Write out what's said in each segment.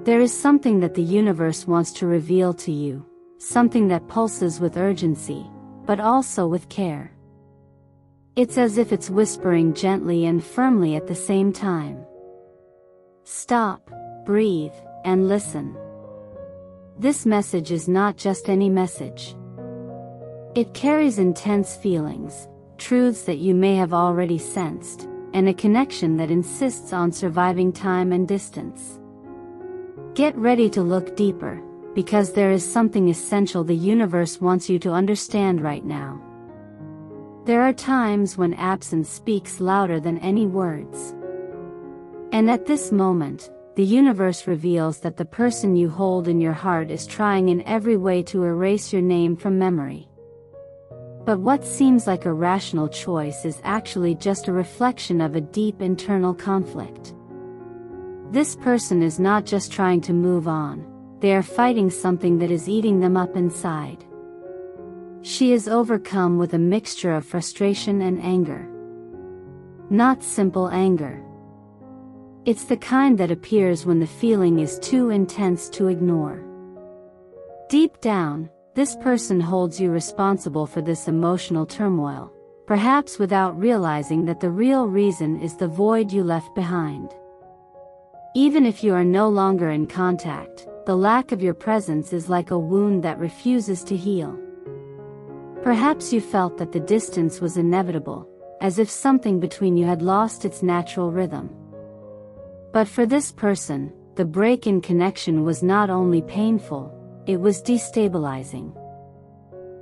There is something that the universe wants to reveal to you, something that pulses with urgency, but also with care. It's as if it's whispering gently and firmly at the same time. Stop, breathe, and listen. This message is not just any message. It carries intense feelings, truths that you may have already sensed, and a connection that insists on surviving time and distance. Get ready to look deeper, because there is something essential the universe wants you to understand right now. There are times when absence speaks louder than any words. And at this moment, the universe reveals that the person you hold in your heart is trying in every way to erase your name from memory. But what seems like a rational choice is actually just a reflection of a deep internal conflict. This person is not just trying to move on, they are fighting something that is eating them up inside. She is overcome with a mixture of frustration and anger. Not simple anger. It's the kind that appears when the feeling is too intense to ignore. Deep down, this person holds you responsible for this emotional turmoil, perhaps without realizing that the real reason is the void you left behind. Even if you are no longer in contact, the lack of your presence is like a wound that refuses to heal. Perhaps you felt that the distance was inevitable, as if something between you had lost its natural rhythm. But for this person, the break in connection was not only painful, it was destabilizing.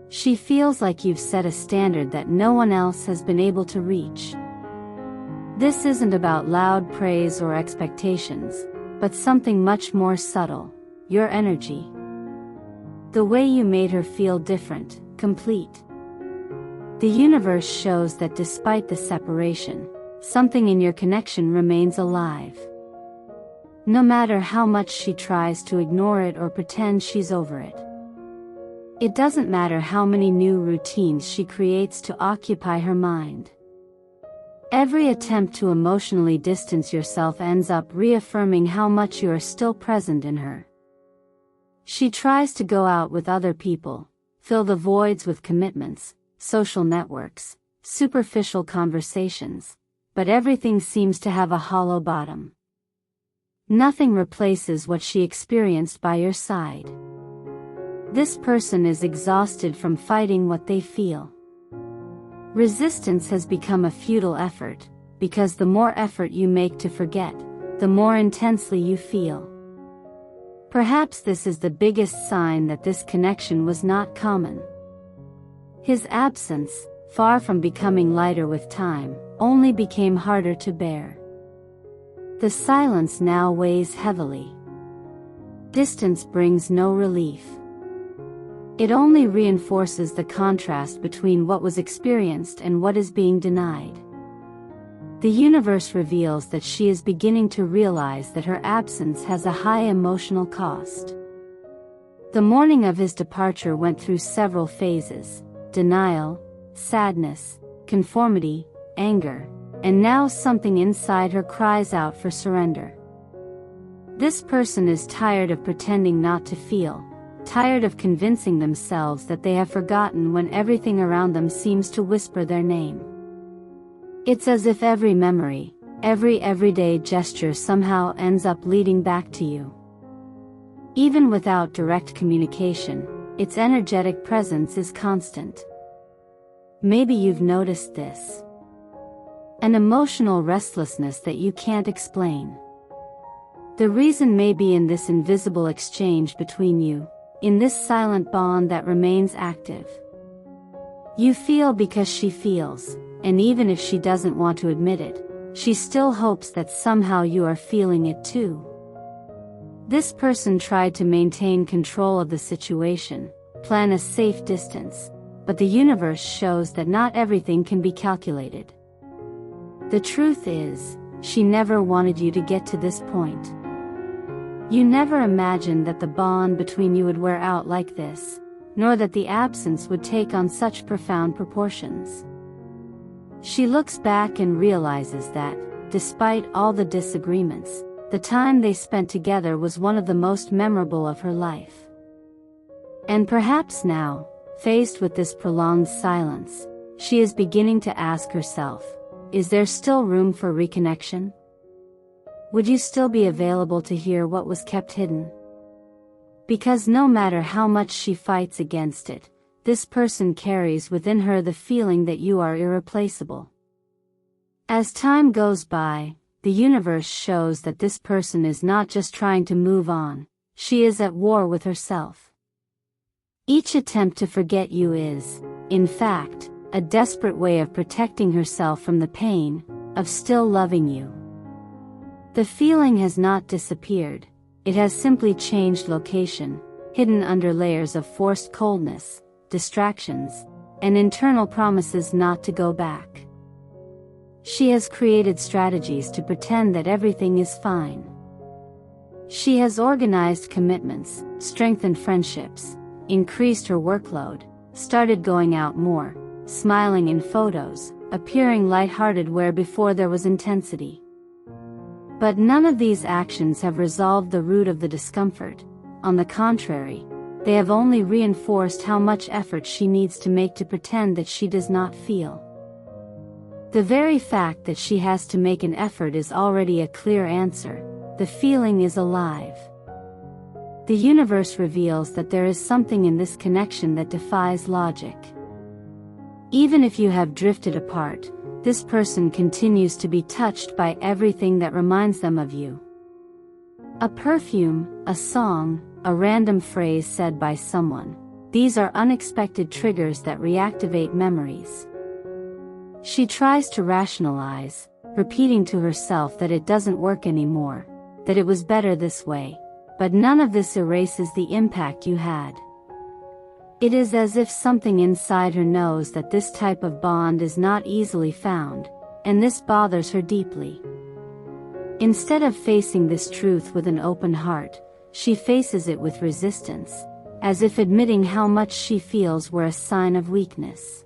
She feels like you've set a standard that no one else has been able to reach. This isn't about loud praise or expectations, but something much more subtle, your energy. The way you made her feel different, complete. The universe shows that despite the separation, something in your connection remains alive. No matter how much she tries to ignore it or pretend she's over it. It doesn't matter how many new routines she creates to occupy her mind. Every attempt to emotionally distance yourself ends up reaffirming how much you are still present in her. She tries to go out with other people, fill the voids with commitments, social networks, superficial conversations, but everything seems to have a hollow bottom. Nothing replaces what she experienced by your side. This person is exhausted from fighting what they feel. Resistance has become a futile effort, because the more effort you make to forget, the more intensely you feel. Perhaps this is the biggest sign that this connection was not common. His absence, far from becoming lighter with time, only became harder to bear. The silence now weighs heavily. Distance brings no relief. It only reinforces the contrast between what was experienced and what is being denied. The universe reveals that she is beginning to realize that her absence has a high emotional cost. The mourning of his departure went through several phases: denial, sadness, conformity, anger, and now something inside her cries out for surrender. This person is tired of pretending not to feel, tired of convincing themselves that they have forgotten when everything around them seems to whisper their name. It's as if every memory, every everyday gesture somehow ends up leading back to you. Even without direct communication, its energetic presence is constant. Maybe you've noticed this. An emotional restlessness that you can't explain. The reason may be in this invisible exchange between you, in this silent bond that remains active. You feel because she feels, and even if she doesn't want to admit it, she still hopes that somehow you are feeling it too. This person tried to maintain control of the situation, plan a safe distance, but the universe shows that not everything can be calculated. The truth is, she never wanted you to get to this point. You never imagined that the bond between you would wear out like this, nor that the absence would take on such profound proportions. She looks back and realizes that, despite all the disagreements, the time they spent together was one of the most memorable of her life. And perhaps now, faced with this prolonged silence, she is beginning to ask herself, is there still room for reconnection? Would you still be available to hear what was kept hidden? Because no matter how much she fights against it, this person carries within her the feeling that you are irreplaceable. As time goes by, the universe shows that this person is not just trying to move on, she is at war with herself. Each attempt to forget you is, in fact, a desperate way of protecting herself from the pain of still loving you. The feeling has not disappeared, it has simply changed location, hidden under layers of forced coldness, distractions, and internal promises not to go back. She has created strategies to pretend that everything is fine. She has organized commitments, strengthened friendships, increased her workload, started going out more, smiling in photos, appearing lighthearted where before there was intensity. But none of these actions have resolved the root of the discomfort. On the contrary, they have only reinforced how much effort she needs to make to pretend that she does not feel. The very fact that she has to make an effort is already a clear answer. The feeling is alive. The universe reveals that there is something in this connection that defies logic. Even if you have drifted apart, this person continues to be touched by everything that reminds them of you. A perfume, a song, a random phrase said by someone. These are unexpected triggers that reactivate memories. She tries to rationalize, repeating to herself that it doesn't work anymore, that it was better this way, but none of this erases the impact you had. It is as if something inside her knows that this type of bond is not easily found, and this bothers her deeply. Instead of facing this truth with an open heart, she faces it with resistance, as if admitting how much she feels were a sign of weakness.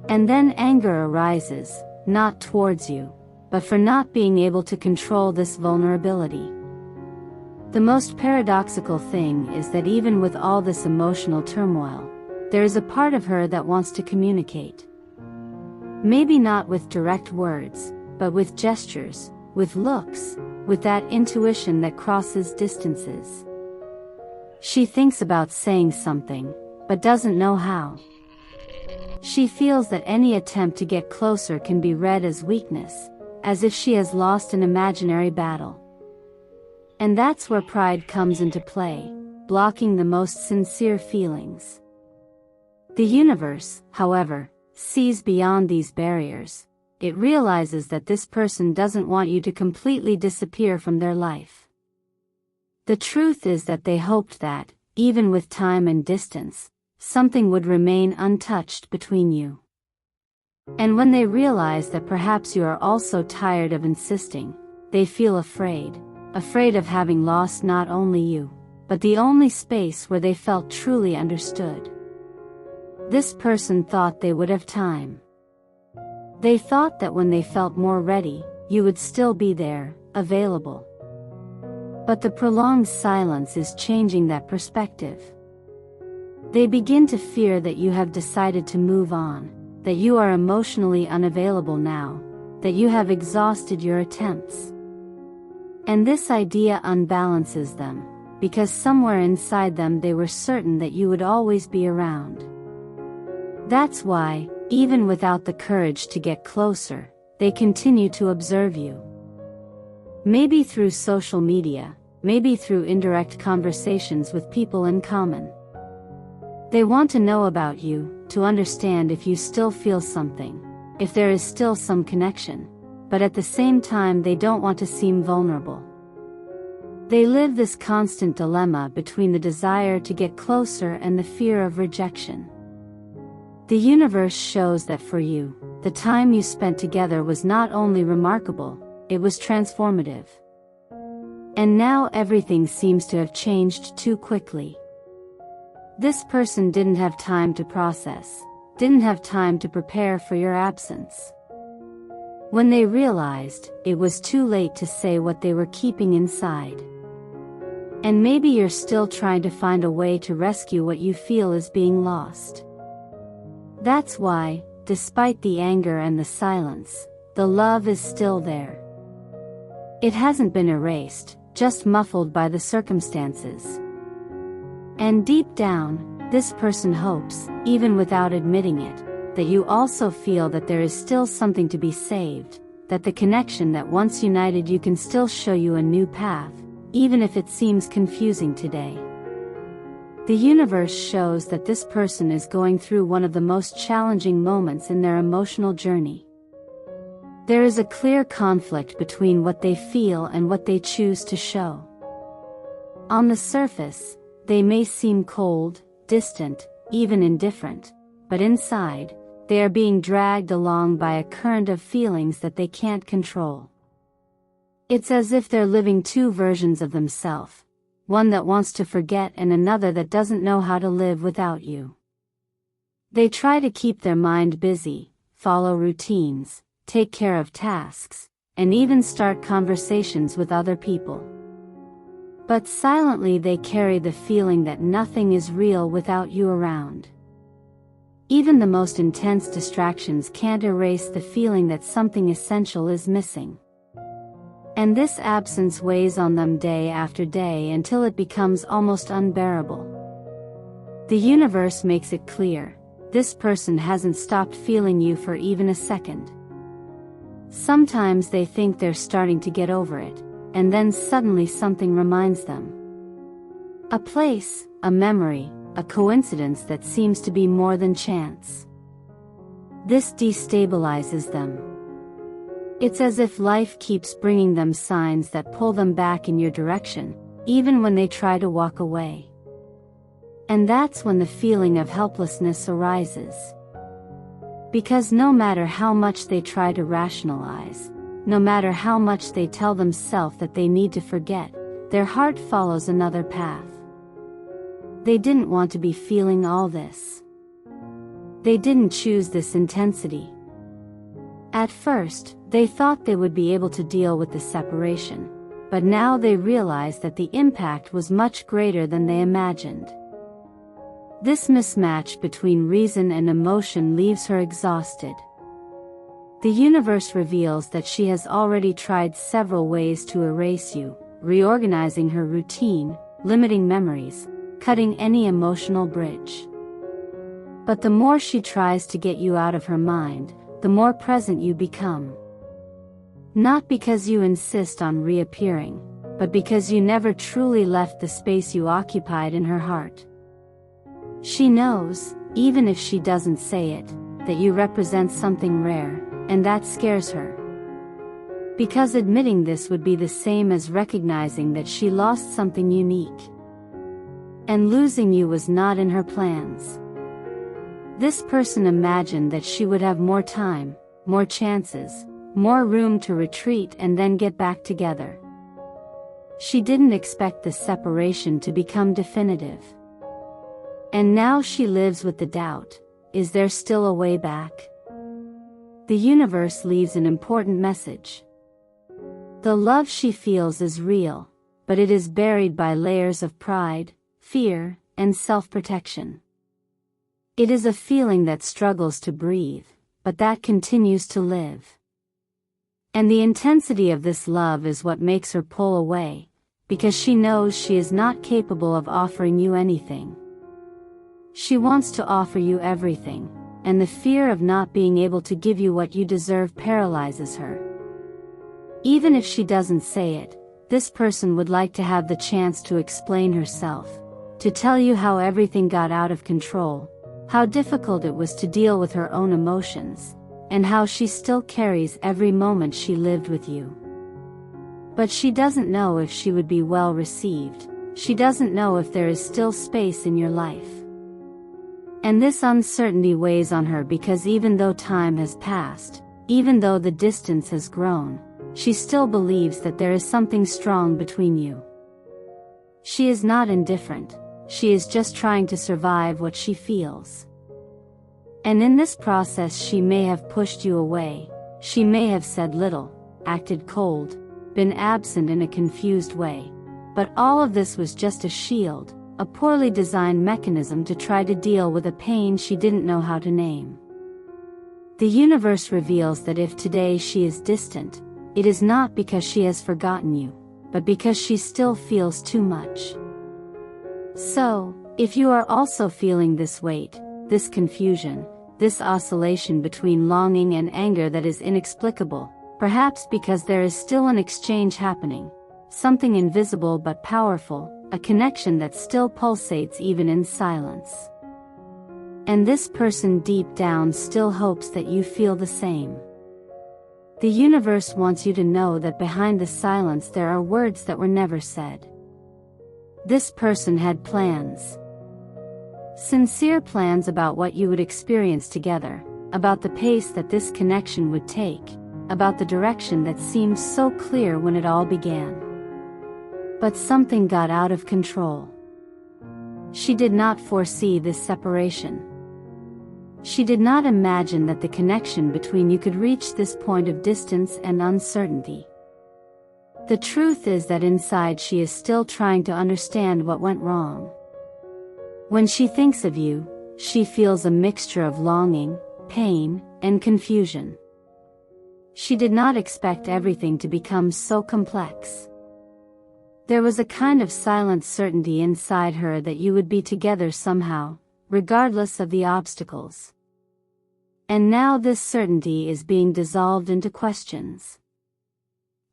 And then anger arises, not towards you, but for not being able to control this vulnerability. The most paradoxical thing is that even with all this emotional turmoil, there is a part of her that wants to communicate. Maybe not with direct words, but with gestures, with looks, with that intuition that crosses distances. She thinks about saying something, but doesn't know how. She feels that any attempt to get closer can be read as weakness, as if she has lost an imaginary battle. And that's where pride comes into play, blocking the most sincere feelings. The universe, however, sees beyond these barriers. It realizes that this person doesn't want you to completely disappear from their life. The truth is that they hoped that, even with time and distance, something would remain untouched between you. And when they realize that perhaps you are also tired of insisting, they feel afraid of having lost not only you, but the only space where they felt truly understood. This person thought they would have time. They thought that when they felt more ready, you would still be there, available. But the prolonged silence is changing that perspective. They begin to fear that you have decided to move on, that you are emotionally unavailable now, that you have exhausted your attempts. And this idea unbalances them, because somewhere inside them they were certain that you would always be around. That's why, even without the courage to get closer, they continue to observe you. Maybe through social media, maybe through indirect conversations with people in common. They want to know about you, to understand if you still feel something, if there is still some connection, but at the same time they don't want to seem vulnerable. They live this constant dilemma between the desire to get closer and the fear of rejection. The universe shows that for you, the time you spent together was not only remarkable, it was transformative. And now everything seems to have changed too quickly. This person didn't have time to process, didn't have time to prepare for your absence. when they realized it was too late to say what they were keeping inside. And maybe you're still trying to find a way to rescue what you feel is being lost. That's why, despite the anger and the silence, the love is still there. It hasn't been erased, just muffled by the circumstances. And deep down, this person hopes, even without admitting it, that you also feel that there is still something to be saved, that the connection that once united you can still show you a new path, even if it seems confusing today. The universe shows that this person is going through one of the most challenging moments in their emotional journey. There is a clear conflict between what they feel and what they choose to show. On the surface, they may seem cold, distant, even indifferent, but inside, they are being dragged along by a current of feelings that they can't control. It's as if they're living two versions of themselves, one that wants to forget and another that doesn't know how to live without you. They try to keep their mind busy, follow routines, take care of tasks, and even start conversations with other people. But silently they carry the feeling that nothing is real without you around. Even the most intense distractions can't erase the feeling that something essential is missing. And this absence weighs on them day after day until it becomes almost unbearable. The universe makes it clear, this person hasn't stopped feeling you for even a second. Sometimes they think they're starting to get over it, and then suddenly something reminds them. A place, a memory, a coincidence that seems to be more than chance. This destabilizes them. It's as if life keeps bringing them signs that pull them back in your direction, even when they try to walk away. And that's when the feeling of helplessness arises. Because no matter how much they try to rationalize, no matter how much they tell themselves that they need to forget, their heart follows another path. They didn't want to be feeling all this. They didn't choose this intensity. At first, they thought they would be able to deal with the separation, but now they realize that the impact was much greater than they imagined. This mismatch between reason and emotion leaves her exhausted. The universe reveals that she has already tried several ways to erase you, reorganizing her routine, limiting memories, cutting any emotional bridge. But the more she tries to get you out of her mind, the more present you become. Not because you insist on reappearing, but because you never truly left the space you occupied in her heart. She knows, even if she doesn't say it, that you represent something rare, and that scares her. Because admitting this would be the same as recognizing that she lost something unique. And losing you was not in her plans. This person imagined that she would have more time, more chances, more room to retreat and then get back together. She didn't expect the separation to become definitive. And now she lives with the doubt, is there still a way back? The universe leaves an important message. The love she feels is real, but it is buried by layers of pride, fear, and self-protection. It is a feeling that struggles to breathe, but that continues to live. And the intensity of this love is what makes her pull away, because she knows she is not capable of offering you anything. She wants to offer you everything, and the fear of not being able to give you what you deserve paralyzes her. Even if she doesn't say it, this person would like to have the chance to explain herself, to tell you how everything got out of control, how difficult it was to deal with her own emotions, and how she still carries every moment she lived with you. But she doesn't know if she would be well received, she doesn't know if there is still space in your life. And this uncertainty weighs on her because even though time has passed, even though the distance has grown, she still believes that there is something strong between you. She is not indifferent, she is just trying to survive what she feels. And in this process she may have pushed you away, She may have said little, acted cold, been absent in a confused way. But all of this was just a shield, a poorly designed mechanism to try to deal with a pain she didn't know how to name. The universe reveals that if today she is distant, it is not because she has forgotten you, but because she still feels too much. So, if you are also feeling this weight, this confusion, this oscillation between longing and anger that is inexplicable, perhaps because there is still an exchange happening, something invisible but powerful, a connection that still pulsates even in silence. And this person deep down still hopes that you feel the same. The universe wants you to know that behind the silence there are words that were never said. This person had plans. Sincere plans about what you would experience together, about the pace that this connection would take, about the direction that seemed so clear when it all began. But something got out of control. She did not foresee this separation. She did not imagine that the connection between you could reach this point of distance and uncertainty. The truth is that inside she is still trying to understand what went wrong. When she thinks of you, she feels a mixture of longing, pain, and confusion. She did not expect everything to become so complex. There was a kind of silent certainty inside her that you would be together somehow, regardless of the obstacles. And now this certainty is being dissolved into questions.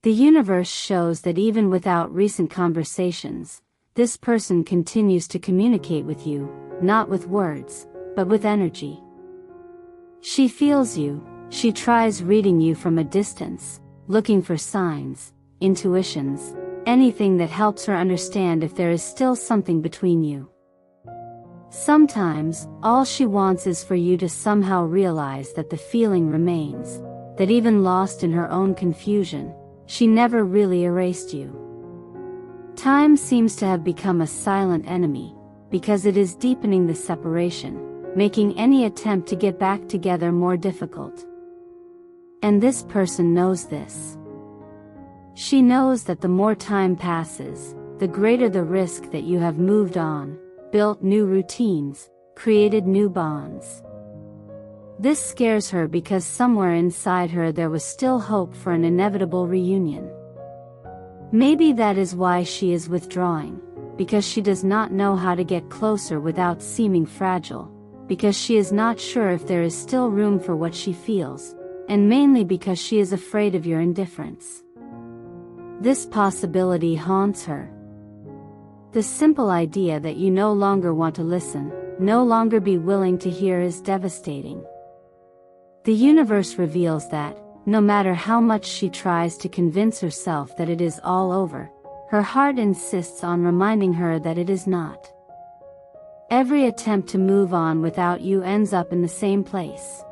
The universe shows that even without recent conversations, this person continues to communicate with you, not with words, but with energy. She feels you, she tries reading you from a distance, looking for signs, intuitions, anything that helps her understand if there is still something between you. Sometimes, all she wants is for you to somehow realize that the feeling remains, that even lost in her own confusion, she never really erased you. Time seems to have become a silent enemy, because it is deepening the separation, making any attempt to get back together more difficult. And this person knows this. She knows that the more time passes, the greater the risk that you have moved on, built new routines, created new bonds. This scares her because somewhere inside her there was still hope for an inevitable reunion. Maybe that is why she is withdrawing, because she does not know how to get closer without seeming fragile, because she is not sure if there is still room for what she feels, and mainly because she is afraid of your indifference. This possibility haunts her. The simple idea that you no longer want to listen, no longer be willing to hear is devastating. The universe reveals that, no matter how much she tries to convince herself that it is all over, her heart insists on reminding her that it is not. Every attempt to move on without you ends up in the same place.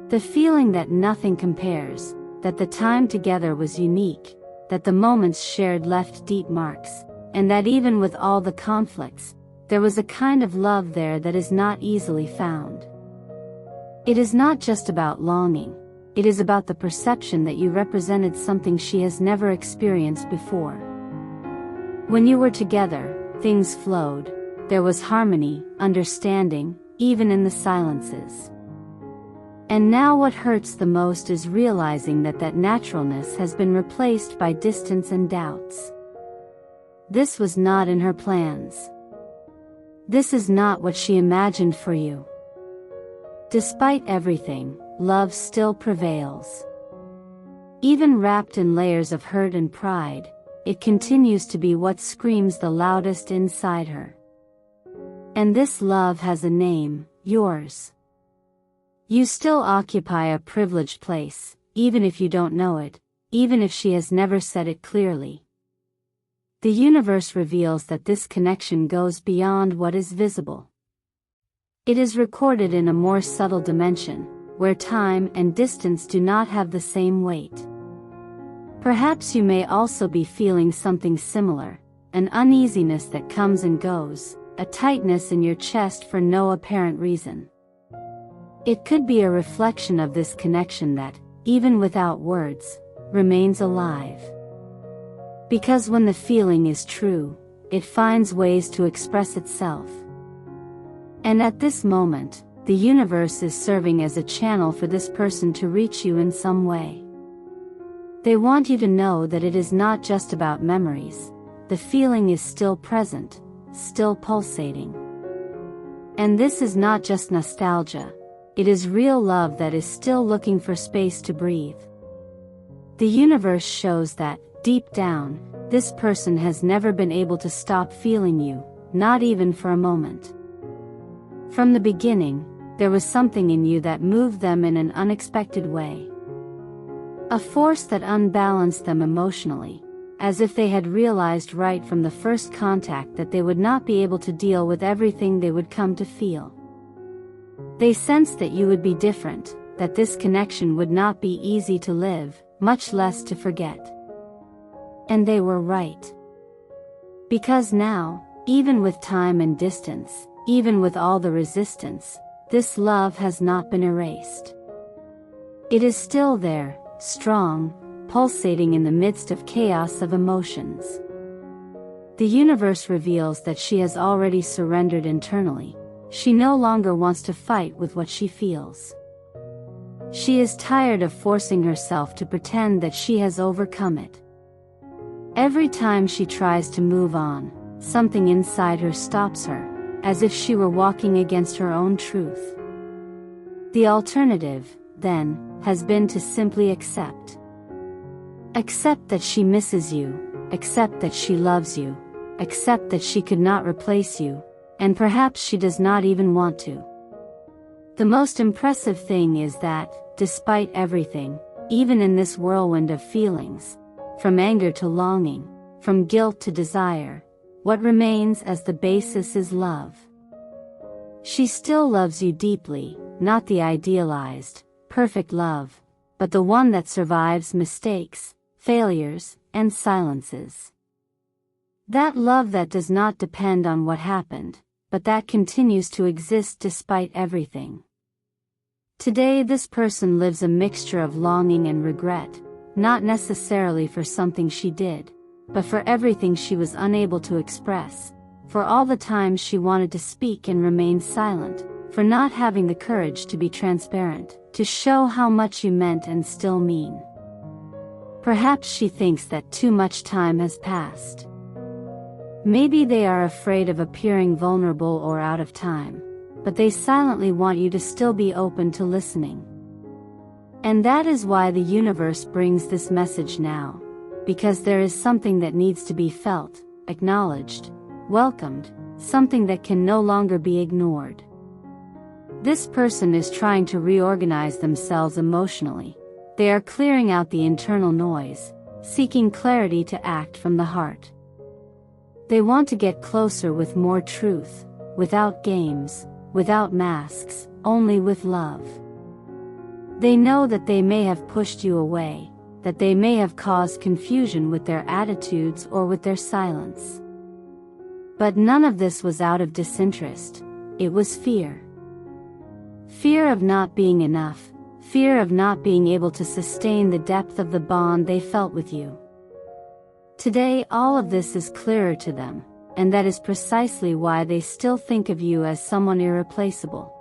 The feeling that nothing compares, that the time together was unique, that the moments shared left deep marks, and that even with all the conflicts, there was a kind of love there that is not easily found. It is not just about longing, it is about the perception that you represented something she has never experienced before. When you were together, things flowed, there was harmony, understanding, even in the silences. And now what hurts the most is realizing that that naturalness has been replaced by distance and doubts. This was not in her plans. This is not what she imagined for you. Despite everything, love still prevails. Even wrapped in layers of hurt and pride, it continues to be what screams the loudest inside her. And this love has a name, yours. You still occupy a privileged place, even if you don't know it, even if she has never said it clearly. The universe reveals that this connection goes beyond what is visible. It is recorded in a more subtle dimension, where time and distance do not have the same weight. Perhaps you may also be feeling something similar, an uneasiness that comes and goes, a tightness in your chest for no apparent reason. It could be a reflection of this connection that, even without words, remains alive. Because when the feeling is true, it finds ways to express itself. And at this moment, the universe is serving as a channel for this person to reach you in some way. They want you to know that it is not just about memories. The feeling is still present, still pulsating. And this is not just nostalgia. It is real love that is still looking for space to breathe. The universe shows that, deep down, this person has never been able to stop feeling you, not even for a moment. From the beginning, there was something in you that moved them in an unexpected way. A force that unbalanced them emotionally, as if they had realized right from the first contact that they would not be able to deal with everything they would come to feel. They sensed that you would be different, that this connection would not be easy to live, much less to forget. And they were right. Because now, even with time and distance, even with all the resistance, this love has not been erased. It is still there, strong, pulsating in the midst of chaos of emotions. The universe reveals that she has already surrendered internally. She no longer wants to fight with what she feels. She is tired of forcing herself to pretend that she has overcome it. Every time she tries to move on, something inside her stops her, as if she were walking against her own truth. The alternative, then, has been to simply accept. Accept that she misses you, accept that she loves you, accept that she could not replace you, and perhaps she does not even want to. The most impressive thing is that, despite everything, even in this whirlwind of feelings, from anger to longing, from guilt to desire, what remains as the basis is love. She still loves you deeply, not the idealized, perfect love, but the one that survives mistakes, failures, and silences. That love that does not depend on what happened, but that continues to exist despite everything. Today this person lives a mixture of longing and regret, not necessarily for something she did, but for everything she was unable to express, for all the times she wanted to speak and remained silent, for not having the courage to be transparent, to show how much you meant and still mean. Perhaps she thinks that too much time has passed. Maybe they are afraid of appearing vulnerable or out of time, but they silently want you to still be open to listening. And that is why the universe brings this message now, because there is something that needs to be felt, acknowledged, welcomed, something that can no longer be ignored. This person is trying to reorganize themselves emotionally. They are clearing out the internal noise, seeking clarity to act from the heart. They want to get closer with more truth, without games, without masks, only with love. They know that they may have pushed you away, that they may have caused confusion with their attitudes or with their silence. But none of this was out of disinterest, it was fear. Fear of not being enough, fear of not being able to sustain the depth of the bond they felt with you. Today all of this is clearer to them, and that is precisely why they still think of you as someone irreplaceable.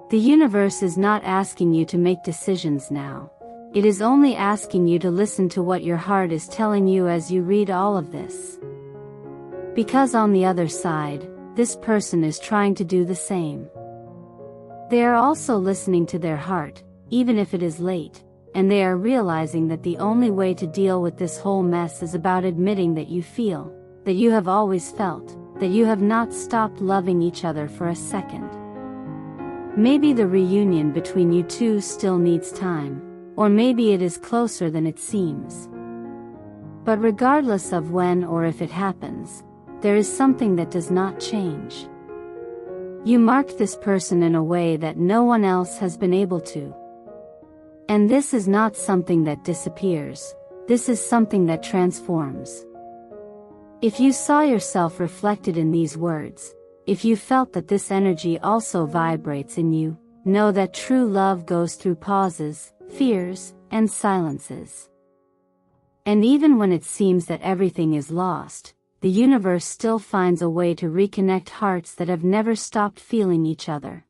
The universe is not asking you to make decisions now. It is only asking you to listen to what your heart is telling you as you read all of this. Because on the other side, this person is trying to do the same. They are also listening to their heart, even if it is late, and they are realizing that the only way to deal with this whole mess is about admitting that you feel, that you have always felt, that you have not stopped loving each other for a second. Maybe the reunion between you two still needs time, or maybe it is closer than it seems. But regardless of when or if it happens, there is something that does not change. You marked this person in a way that no one else has been able to. And this is not something that disappears, this is something that transforms. If you saw yourself reflected in these words, if you felt that this energy also vibrates in you, know that true love goes through pauses, fears, and silences. And even when it seems that everything is lost, the universe still finds a way to reconnect hearts that have never stopped feeling each other.